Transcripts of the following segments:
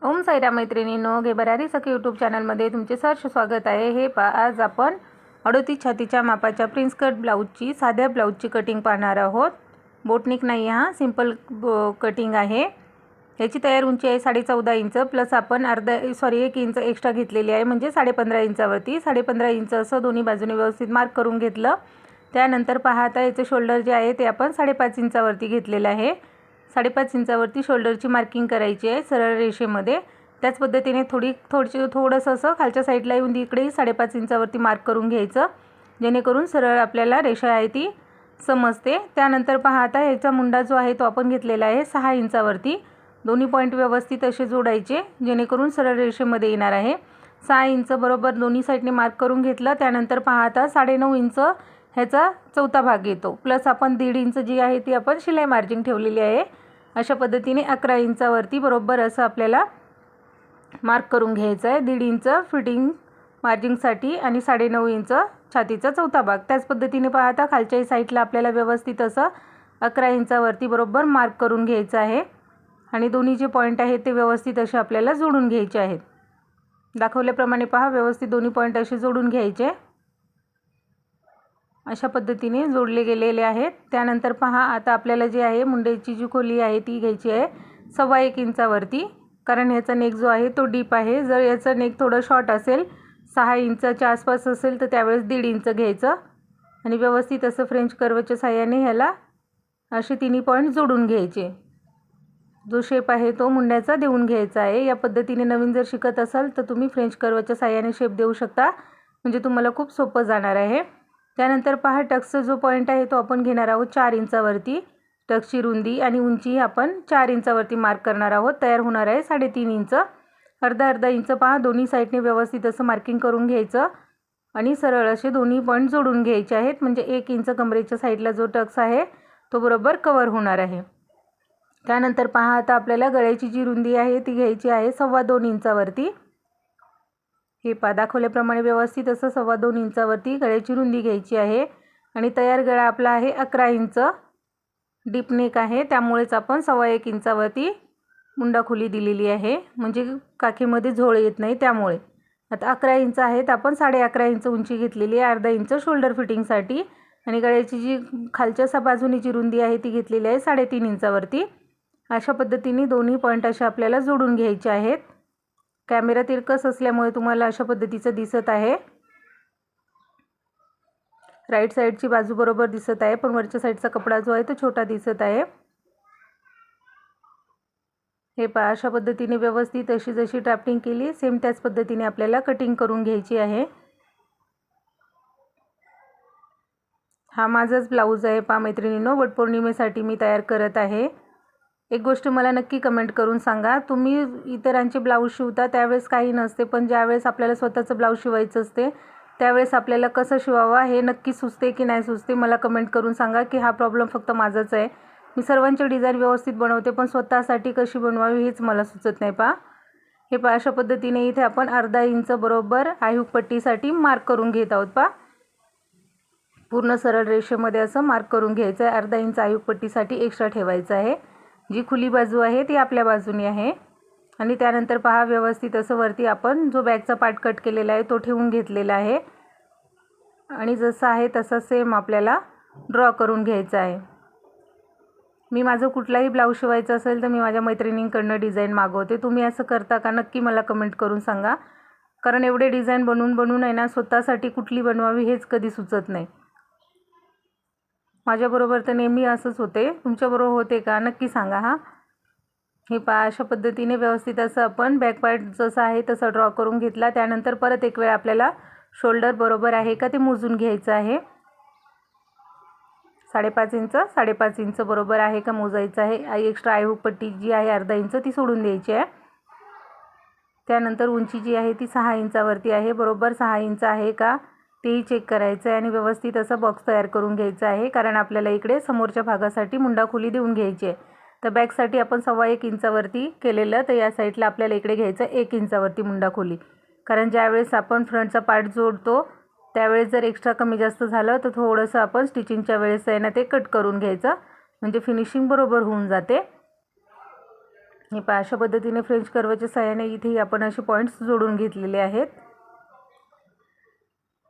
ओम साईराम मैत्रिणींनो, घे भरारी सखी यूट्यूब चॅनलमध्ये तुमचे सहर्ष स्वागत आहे। हे आज आपण 38 छातीच्या मापाच्या प्रिन्स कट ब्लाऊजची साध्या ब्लाऊजची कटिंग पाहणार आहोत। बोटनिक नाही, हा सिंपल कटिंग आहे। याची तयार उंची आहे 14.5 इंच प्लस आपण 1 इंच एक्स्ट्रा घेतलेली आहे, म्हणजे 15.5 इंचावरती 15.5 इंच असं दोन्ही बाजूने व्यवस्थित मार्क करून घेतलं। त्यानंतर पहा, आता याचे शोल्डर जे आहे ते आपण 5.5 इंचावरती घेतलेलं आहे। 5.5 इंचावरती शोल्डरची मार्किंग करायची आहे सरळ रेषेमध्ये। त्याच पद्धतीने थोडंसं असं खालच्या साईडला येऊन इकडेही 5.5 इंचावरती मार्क करून घ्यायचं, जेणेकरून सरळ आपल्याला रेषा आहे ती समजते। त्यानंतर पहा, आता याचा मुंडा जो आहे तो आपण घेतलेला आहे 6 इंचावरती। दोन्ही पॉईंट व्यवस्थित असे जोडायचे, जेणेकरून सरळ रेषेमध्ये येणार आहे। 6 इंच बरोबर दोन्ही साईडने मार्क करून घेतलं। त्यानंतर पहा, आता 9.5 इंच ह्याचा चौथा भाग येतो, प्लस आपण 1.5 इंच जी आहे ती आपण शिलाई मार्जिन ठेवलेली आहे। अशा पद्धतीने 11 इंचावरती बरोबर असं आपल्याला मार्क करून घ्यायचं आहे 1.5 इंच फिटिंग मार्जिनसाठी आणि 9.5 इंच छातीचा चौथा भाग। त्याच पद्धतीने पहा, आता खालच्या साईडला आपल्याला व्यवस्थित असं 11 इंचावरती बरोबर मार्क करून घ्यायचं आहे आणि दोन्ही जे पॉईंट आहेत ते व्यवस्थित असे आपल्याला जोडून घ्यायचे आहेत। दाखवल्याप्रमाणे पहा, व्यवस्थित दोन्ही पॉईंट असे जोडून घ्यायचे। अशा पद्धतीने जोडले गेलेले आहेत। त्यानंतर पहा, आता आपल्याला जे आहे मुंड्याची जी खोली आहे ती घ्यायची आहे 1.25 इंचावरती, कारण ह्याचा नेक जो आहे तो डीप आहे। जर याचा नेक थोडं शॉर्ट असेल, 6 इंचाच्या आसपास असेल, तर त्यावेळेस 1.5 इंच घ्यायचं आणि व्यवस्थित असं फ्रेंच कर्वच्या साहाय्याने ह्याला असे तिन्ही पॉईंट जोडून घ्यायचे। जो शेप आहे तो मुंड्याचा देऊन घ्यायचा आहे। या पद्धतीने नवीन जर शिकत असाल तर तुम्ही फ्रेंच कर्वच्या साहाय्याने शेप देऊ शकता, म्हणजे तुम्हाला खूप सोपं जाणार आहे। त्यानंतर पहा, टक्सचा जो पॉईंट आहे तो आपण घेणार आहोत 4 इंचावरती। टक्सची रुंदी आणि उंची आपण 4 इंचावरती मार्क करणार आहोत। तयार होणार आहे 3.5 इंच। अर्धा इंच पहा, दोन्ही साईडने व्यवस्थित असं मार्किंग करून घ्यायचं आणि सरळ असे दोन्ही पॉईंट जोडून घ्यायचे आहेत, म्हणजे 1 इंच कमरेच्या साईडला जो टक्स आहे तो बरोबर कव्हर होणार आहे। त्यानंतर पहा, आता आपल्याला गळ्याची जी रुंदी आहे ती घ्यायची आहे 2.25 इंचावरती। हे पहा, दाखवल्याप्रमाणे व्यवस्थित असं 2.25 इंचावरती गळ्याची रुंदी घ्यायची आहे आणि तयार गळा आपला आहे 11 इंच। डीप नेक आहे, त्यामुळेच आपण 1.25 इंचावरती मुंडा खोली दिलेली आहे, म्हणजे काखेमध्ये झोळ येत नाही त्यामुळे। आता 11 इंच आहेत, आपण 11.5 इंच उंची घेतलेली आहे, अर्धा इंच शोल्डर फिटिंगसाठी आणि गळ्याची जी खालच्या बाजूनी जी रुंदी आहे ती घेतलेली आहे 3.5 इंचावरती। अशा पद्धतीने दोन्ही पॉईंट असे आपल्याला जोडून घ्यायचे आहेत। कॅमेरा तिरकस असल्यामुळे तुम्हाला अशा पद्धतीचं दिसत आहे। राईट साईडची बाजू बरोबर दिसत आहे, पण वरच्या साईडचा कपडा जो आहे तो छोटा दिसत आहे। हे पहा, अशा पद्धतीने व्यवस्थित अशी जशी ड्राफ्टिंग केली सेम त्याच पद्धतीने आपल्याला कटिंग करून घ्यायची आहे। हा माझाच ब्लाऊज आहे पहा मैत्रिणींनो, वटपौर्णिमेसाठी मी तयार करत आहे। एक गोष्ट मला नक्की कमेंट करून सांगा, तुम्ही इतरांचे ब्लाऊज शिवता त्यावेळेस काही नसते, पण ज्यावेळेस आपल्याला स्वतःचं ब्लाऊज शिवायचं असते त्यावेळेस आपल्याला कसं शिवावा हे नक्की सुचते की नाही सुचते, मला कमेंट करून सांगा की हा प्रॉब्लेम फक्त माझाच आहे। मी सर्वांचे डिझाईन व्यवस्थित बनवते, पण स्वतःसाठी कशी बनवावी हेच मला सुचत नाही पहा। हे पहा, अशा पद्धतीने इथे आपण अर्धा इंच बरोबर आयुक पट्टीसाठी मार्क करून घेत आहोत पहा। पूर्ण सरळ रेषेमध्ये असं मार्क करून घ्यायचं आहे। अर्धा इंच आयुक पट्टीसाठी एक्स्ट्रा ठेवायचं आहे। जी खुली बाजू आहे ती आपल्या बाजूने आहे आणि त्यानंतर पहा, व्यवस्थित असं वरती आपण जो बॅकचा पार्ट कट केलेला आहे तो ठेवून घेतलेला आहे आणि जसं आहे तसं सेम आपल्याला ड्रॉ करून घ्यायचा आहे। मी माझं कुठलाही ब्लाऊज शिवायचं असेल तर मी माझ्या मैत्रिणींकडनं डिझाईन मागवते। तुम्ही असं करता का नक्की मला कमेंट करून सांगा, कारण एवढे डिझाईन बनवून आहे ना, स्वतःसाठी कुठली बनवावी हेच कधी सुचत नाही। माझ्याबरोबर तर नेहमी असंच होते, तुमच्याबरोबर होते का नक्की सांगा हा। हे पहा, अशा पद्धतीने व्यवस्थित असं आपण बॅक पार्ट जसं आहे तसं ड्रॉ करून घेतला। त्यानंतर परत एक वेळ आपल्याला शोल्डर बरोबर आहे का ते मोजून घ्यायचं आहे। 5.5 इंच बरोबर आहे का मोजायचं आहे। एक्स्ट्रा आयुक पट्टी जी आहे अर्धा इंच ती सोडून द्यायची आहे। त्यानंतर उंची जी आहे ती 6 इंचावरती आहे, बरोबर 6 इंच आहे का तेही चेक करायचं आहे आणि व्यवस्थित असा बॉक्स तयार करून घ्यायचा आहे, कारण आपल्याला इकडे समोरच्या भागासाठी मुंडा खोली देऊन घ्यायची आहे। तर बॅकसाठी आपण 1.25 इंचावरती केलेलं, तर या साईडला आपल्याला इकडे घ्यायचं 1 इंचावरती मुंडा खोली, कारण ज्यावेळेस आपण फ्रंटचा पार्ट जोडतो त्यावेळेस जर एक्स्ट्रा कमी जास्त झालं तर थोडंसं आपण स्टिचिंगच्या वेळेस आहे ना ते कट करून घ्यायचं, म्हणजे फिनिशिंग बरोबर होऊन जाते। हे पहा, अशा पद्धतीने फ्रेंच कर्वच्या सहाय्याने इथे आपण असे पॉईंट्स जोडून घेतलेले आहेत.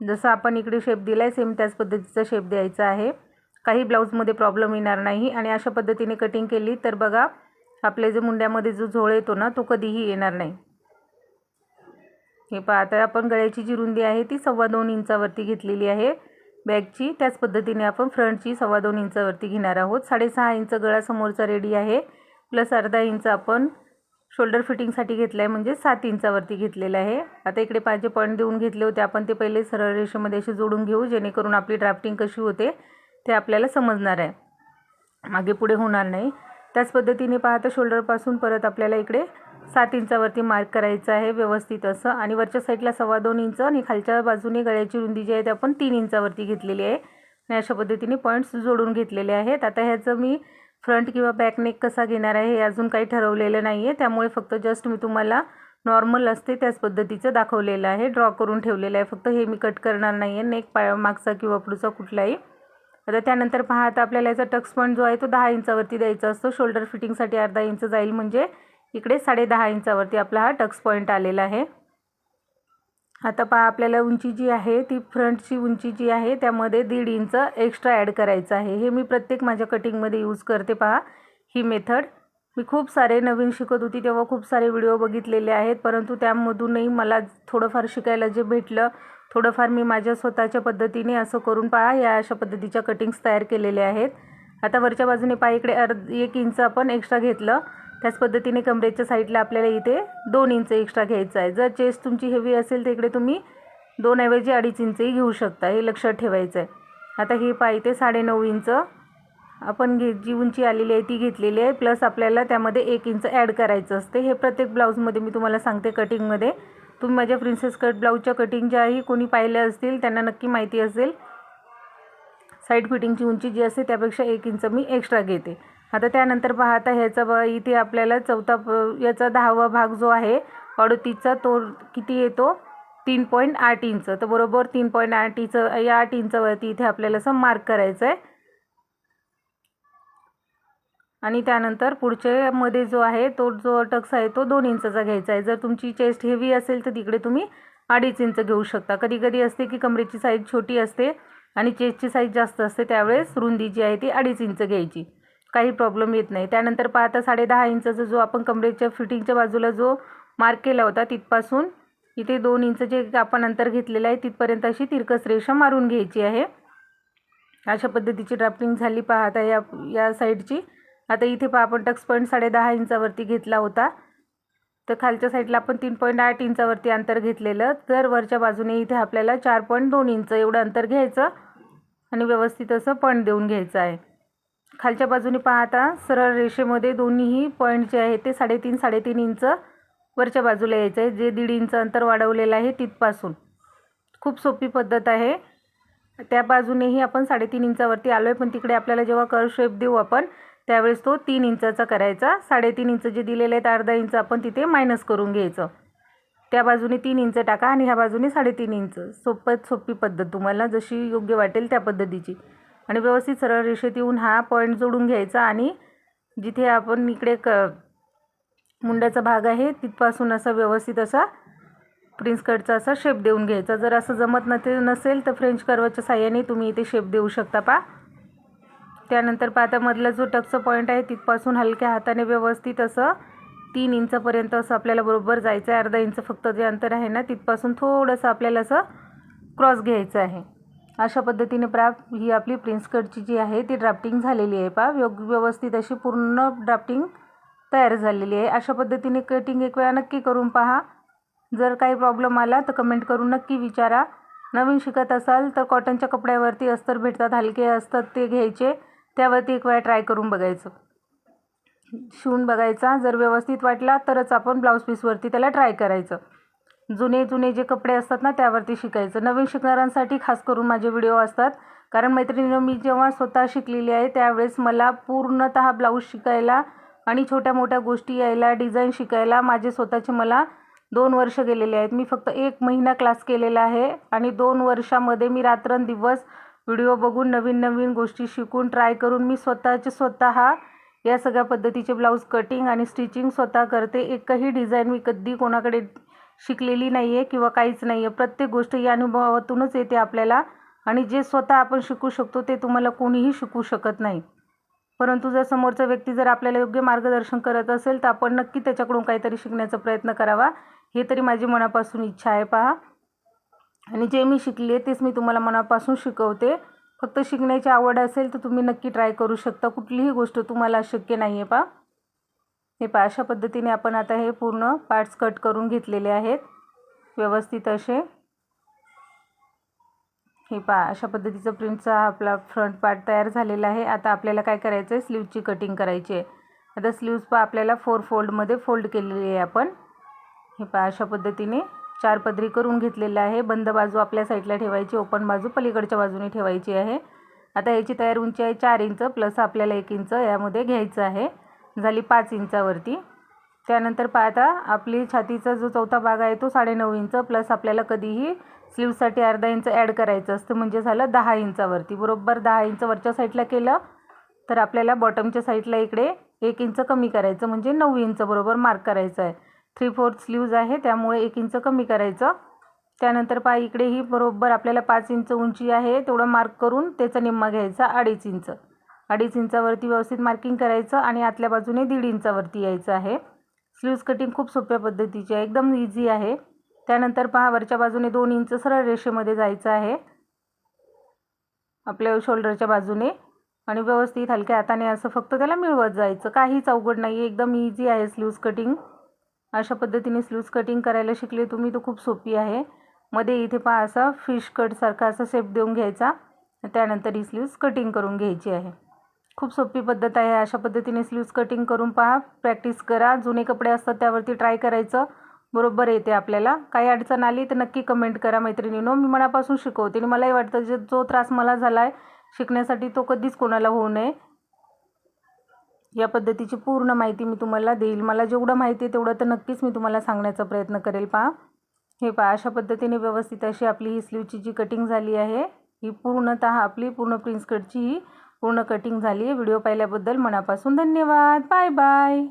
जसं आपण इकडे शेप दिलाय सेम त्याच पद्धतीचा शेप द्यायचा आहे. काही ब्लाऊजमध्ये प्रॉब्लेम येणार नाही आणि अशा पद्धतीने कटिंग केली तर बघा आपले जे मुंड्यामध्ये जो झोळ येतो ना तो कधीही येणार नाही. हे पहा, आता आपण गळ्याची जी रुंदी आहे ती 2.25 इंचावरती घेतलेली आहे बॅगची. त्याच पद्धतीने आपण फ्रंटची 2.25 इंचावरती घेणार आहोत. 6.5 इंच गळा समोरचा रेडी आहे, प्लस अर्धा इंच आपण शोल्डर फिटिंगसाठी घेतलं आहे, म्हणजे 7 इंचावरती घेतलेलं आहे. आता इकडे 5 पॉईंट देऊन घेतले होते आपण, ते पहिले सरळ रेषेमध्ये असे जोडून घेऊ, जेणेकरून आपली ड्राफ्टिंग कशी होते ते आपल्याला समजणार आहे, मागे पुढे होणार नाही. त्याच पद्धतीने पाहता शोल्डरपासून परत आपल्याला इकडे 7 इंचावरती मार्क करायचं आहे व्यवस्थित असं, आणि वरच्या साईडला 2.25 इंच आणि खालच्या बाजूने गळ्याची रुंदी जी आहे ते आपण 3 इंचावरती घेतलेली आहे आणि अशा पद्धतीने पॉईंट्स जोडून घेतलेले आहेत. आता ह्याचं मी फ्रंट किंवा बॅक नेक कसा घेणार आहे हे अजून काही ठरवलेलं नाही आहे, त्यामुळे फक्त जस्ट मी तुम्हाला नॉर्मल असते त्याच पद्धतीचं दाखवलेलं आहे, ड्रॉ करून ठेवलेलं आहे. फक्त हे मी कट करणार नाही आहे, नेक मागचा किंवा पुढचा कुठलाही. आता त्यानंतर पहा, आता आपल्याला याचा टक्स पॉईंट जो आहे तो 10 इंचावरती द्यायचा असतो. शोल्डर फिटिंगसाठी अर्धा इंच जाईल, म्हणजे इकडे 10.5 इंचावरती आपला हा टक्स पॉईंट आलेला आहे. आता पहा, आपल्याला उंची जी आहे ती फ्रंटची उंची जी आहे त्यामध्ये 1.5 इंच एक्स्ट्रा ॲड करायचं आहे. हे मी प्रत्येक माझ्या कटिंगमध्ये यूज करते. पहा ही मेथड मी खूप सारे नवीन शिकत होती तेव्हा खूप सारे व्हिडिओ बघितलेले आहेत, परंतु त्यामधूनही मला थोडंफार शिकायला जे भेटलं, थोडंफार मी माझ्या स्वतःच्या पद्धतीने असं करून पहा या अशा पद्धतीच्या कटिंग्स तयार केलेल्या आहेत. आता वरच्या बाजूने पहा इकडे 1 इंच आपण एक्स्ट्रा घेतलं. त्याच पद्धतीने कमरेच्या साईडला आपल्याला इथे 2 इंच एक्स्ट्रा घ्यायचं आहे. जर चेस्ट तुमची हेवी असेल तर इकडे तुम्ही 2 ऐवजी 2.5 इंचही घेऊ शकता, हे लक्षात ठेवायचं आहे. आता हे पहा इथे 9.5 इंच आपण जी उंची आलेली आहे ती घेतलेली आहे, प्लस आपल्याला त्यामध्ये 1 इंच ॲड करायचं असते. हे प्रत्येक ब्लाऊजमध्ये मी तुम्हाला सांगते कटिंगमध्ये. तुम्ही माझ्या प्रिन्सेस कट ब्लाऊजच्या कटिंग ज्याही कोणी पाहिल्या असतील त्यांना नक्की माहिती असेल, साईड फिटिंगची उंची जी असते त्यापेक्षा 1 इंच मी एक्स्ट्रा घेते. आता त्यानंतर पहा, आता ह्याचा इथे आपल्याला याचा 10वा भाग जो आहे 38चा तो किती येतो 3.8 इंच. तर बरोबर 3.8 इंच या 8 इंचावरती इथे आपल्याला असं मार्क करायचं आहे. आणि त्यानंतर पुढच्या मध्ये जो आहे तो जो टक्स आहे तो 2 इंचाचा घ्यायचा आहे. जर तुमची चेस्ट हेवी असेल तर तिकडे तुम्ही 2.5 इंच घेऊ शकता. कधी कधी असते की कमरेची साईज छोटी असते आणि चेस्टची साईज जास्त असते, त्यावेळेस रुंदी जी आहे ती 2.5 इंच घ्यायची, काही प्रॉब्लेम येत नाही. त्यानंतर पाहता 10.5 इंचाचा जो आपण कमरेच्या फिटिंगच्या बाजूला जो मार्क केला होता तिथपासून इथे 2 इंच जे आपण अंतर घेतलेलं आहे तिथपर्यंत अशी तिरकस रेषा मारून घ्यायची आहे. अशा पद्धतीची ड्राफ्टिंग झाली. पहा आता या साईडची. आता इथे पहा आपण टक्स पॉईंट 10.5 इंचावरती घेतला होता, तर खालच्या साईडला आपण 3.8 इंचावरती अंतर घेतलेलं, तर वरच्या बाजूने इथे आपल्याला 4.2 इंच एवढं अंतर घ्यायचं आणि व्यवस्थित असं पॉईंट देऊन घ्यायचं आहे. खालच्या बाजूने पहा आता सरळ रेषेमध्ये दोन्हीही पॉईंट जे आहे ते 3.5 इंच वरच्या बाजूला यायचं आहे, जे 1.5 इंच अंतर वाढवलेलं आहे तिथपासून. खूप सोपी पद्धत आहे. त्या बाजूनेही आपण 3.5 इंचावरती आलो आहे, पण तिकडे आपल्याला जेव्हा कर्व शेप देऊ आपण त्यावेळेस तो 3 इंचाचा करायचा. 3.5 इंच जे दिलेले आहेत अर्धा इंच आपण तिथे मायनस करून घ्यायचं. त्या बाजूने 3 इंच टाका आणि ह्या बाजूने 3.5 इंच. सोपी पद्धत, तुम्हाला जशी योग्य वाटेल त्या पद्धतीची. आणि व्यवस्थित सरळ रेषेत येऊन हा पॉईंट जोडून घ्यायचा आणि जिथे आपण इकडे मुंड्याचा भाग आहे तिथपासून असा व्यवस्थित असा प्रिन्स कटचा असा शेप देऊन घ्यायचा. जर असं जमत नसेल तर फ्रेंच कर्वच्या साहाय्याने तुम्ही इथे शेप देऊ शकता. पहा त्यानंतर पाहता मधला जो टक्सचा पॉईंट आहे तिथपासून हलक्या हाताने व्यवस्थित असं 3 इंचापर्यंत असं आपल्याला बरोबर जायचं आहे. अर्धा इंच फक्त जे अंतर आहे ना तिथपासून थोडंसं आपल्याला असं क्रॉस घ्यायचं आहे. अशा पद्धतीने ही आपली प्रिन्स कटची जी आहे ती ड्राफ्टिंग झालेली आहे. पहा व्यवस्थित अशी पूर्ण ड्राफ्टिंग तयार झालेली आहे. अशा पद्धतीने कटिंग एक वेळा नक्की करून पहा. जर काही प्रॉब्लेम आला तर कमेंट करून नक्की विचारा. नवीन शिकत असाल तर कॉटनच्या कपड्यावरती अस्तर भेटतात, हलके असतात, ते घ्यायचे, त्यावरती एक वेळा ट्राय करून बघायचं, शिवून बघायचा. जर व्यवस्थित वाटला तरच आपण ब्लाऊज पीसवरती त्याला ट्राय करायचं. जुने जे कपडे असतात ना त्यावरती शिकायचं. नवीन शिकणाऱ्यांसाठी खास करून माझे व्हिडिओ असतात, कारण मैत्रिणींनो मी जेव्हा स्वतः शिकलेली आहे त्यावेळेस मला पूर्णतः ब्लाऊज शिकायला आणि छोट्या मोठ्या गोष्टी यायला, डिझाईन शिकायला माझे स्वतःचे मला 2 वर्ष गेलेले आहेत. मी फक्त 1 महिना क्लास केलेला आहे आणि 2 वर्षामध्ये मी रात्रंदिवस व्हिडिओ बघून नवीन गोष्टी शिकून ट्राय करून मी स्वतः या सगळ्या पद्धतीचे ब्लाऊज कटिंग आणि स्टिचिंग स्वतः करते. एकही डिझाईन मी कधी कोणाकडे शिकलेली नाही आहे किंवा काहीच नाही आहे. प्रत्येक गोष्ट या अनुभवातूनच येते आपल्याला आणि जे स्वतः आपण शिकू शकतो ते तुम्हाला कोणीही शिकू शकत नाही. परंतु जर समोरचा व्यक्ती जर आपल्याला योग्य मार्गदर्शन करत असेल तर आपण नक्की त्याच्याकडून काहीतरी शिकण्याचा प्रयत्न करावा, हे तरी माझी मनापासून इच्छा आहे पहा. आणि जे मी शिकली आहे तेच मी तुम्हाला मनापासून शिकवते. फक्त शिकण्याची आवड असेल तर तुम्ही नक्की ट्राय करू शकता. कुठलीही गोष्ट तुम्हाला अशक्य नाही आहे पहा. हे पहा, अशा पद्धतीने आपण आता हे पूर्ण पार्ट्स कट करून घेतलेले आहेत व्यवस्थित असे. हे पहा, अशा पद्धतीचा प्रिंटचा आपला फ्रंट पार्ट तयार झालेला आहे. आता आपल्याला काय करायचं आहे, स्लीवची कटिंग करायची आहे. आता स्लीव्ज पहा आपल्याला 4 फोल्डमध्ये फोल्ड केलेली आहे आपण. हे पहा, अशा पद्धतीने 4 पदरी करून घेतलेलं आहे. बंद बाजू आपल्या साईडला ठेवायची, ओपन बाजू पलीकडच्या बाजूने ठेवायची आहे. आता याची तयार उंची आहे 4 इंच प्लस आपल्याला 1 इंच यामध्ये घ्यायचं आहे. झाली 5 इंचावरती. त्यानंतर पहा आता आपली छातीचा जो चौथा भाग आहे तो 9.5 इंच प्लस आपल्याला कधीही स्लीवसाठी अर्धा इंच ॲड करायचं असतं, म्हणजे झालं 10 इंचावरती. बरोबर 10 इंच वरच्या साईडला केलं तर आपल्याला बॉटमच्या साईडला इकडे 1 इंच कमी करायचं, म्हणजे 9 इंच बरोबर मार्क करायचं आहे. 3/4 स्लीव्ज आहे त्यामुळे 1 इंच कमी करायचं. त्यानंतर पहा इकडेही बरोबर आपल्याला 5 इंच उंची आहे तेवढं मार्क करून त्याचा निम्मा घ्यायचा 2.5 इंच. 2.5 इंचावरती व्यवस्थित मार्किंग करायचं आणि आतल्या बाजूने 1.5 इंचावरती यायचं आहे. स्लीव्ज कटिंग खूप सोप्या पद्धतीची आहे, एकदम इझी आहे. त्यानंतर पहा वरच्या बाजूने 2 इंच सरळ रेषेमध्ये जायचं आहे आपल्या शोल्डरच्या बाजूने आणि व्यवस्थित हलक्या हाताने असं फक्त त्याला मिळवत जायचं. काहीच अवघड नाही आहे, एकदम इझी आहे स्लीव्ज कटिंग. अशा पद्धतीने स्लीव्ज कटिंग करायला शिकले तुम्ही तर खूप सोपी आहे. मध्ये इथे पहा असा फिश कटसारखा असा शेप देऊन घ्यायचा, त्यानंतर ही स्लीव्ज कटिंग करून घ्यायची आहे. खूप सोपी पद्धत आहे. अशा पद्धतीने स्लीव्ज कटिंग करून पहा, प्रॅक्टिस करा. जुने कपडे असतात त्यावरती ट्राय करायचं, बरोबर येते आपल्याला. काही अडचण आली तर नक्की कमेंट करा मैत्रिणींनो. मी मनापासून शिकवते आणि मलाही वाटतं जो त्रास मला झाला आहे शिकण्यासाठी तो कधीच कोणाला होऊ नये. या पद्धतीची पूर्ण माहिती मी तुम्हाला देईल. मला जेवढं माहिती आहे तेवढं तर नक्कीच मी तुम्हाला सांगण्याचा प्रयत्न करेल. पहा, हे पहा, अशा पद्धतीने व्यवस्थित अशी आपली ही स्लीवची जी कटिंग झाली आहे ही पूर्णतः आपली पूर्ण प्रिन्स कटची ही पूर्ण कटिंग झाली आहे. व्हिडिओ पाहिल्याबद्दल मनापासून धन्यवाद. Bye bye.